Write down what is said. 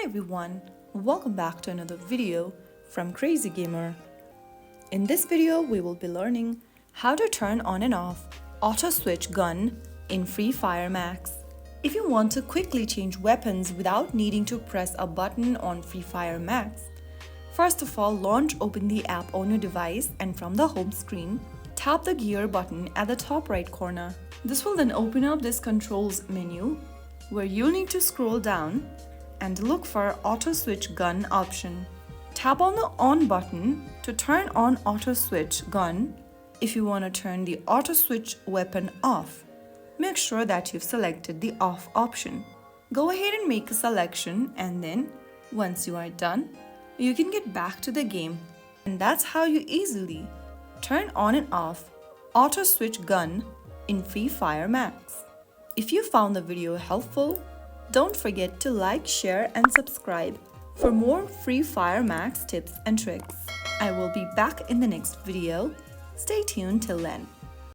everyone, welcome back to another video from Crazy Gamer. In this video, we will be learning how to turn on and off auto switch gun in Free Fire Max. If you want to quickly change weapons without needing to press a button on Free Fire Max, first of all, open the app on your device and from the home screen, tap the gear button at the top right corner. This will then open up this controls menu where you'll need to scroll down and look for auto switch gun option. Tap on the on button to turn on auto switch gun. If you want to turn the auto switch weapon off, make sure that you've selected the off option. Go ahead and make a selection, and then once you are done, you can get back to the game. And that's how you easily turn on and off auto switch gun in Free Fire Max. If you found the video helpful, don't forget to like, share and subscribe for more Free Fire Max tips and tricks. I will be back in the next video. Stay tuned till then.